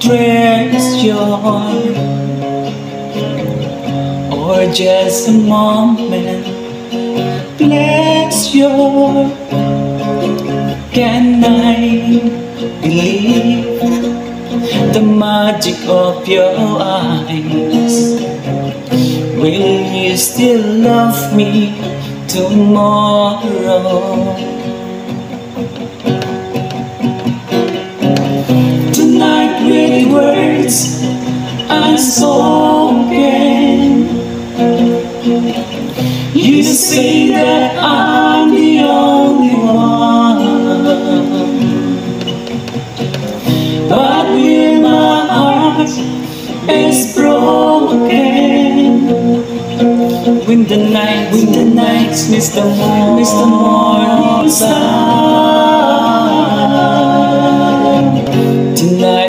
treasure, or just a moment pleasure. Can I believe the magic of your eyes? Will you still love me tomorrow? Tonight with words unspoken, you say that I'm the only one, but when my heart is broken, when the night miss the morning sun,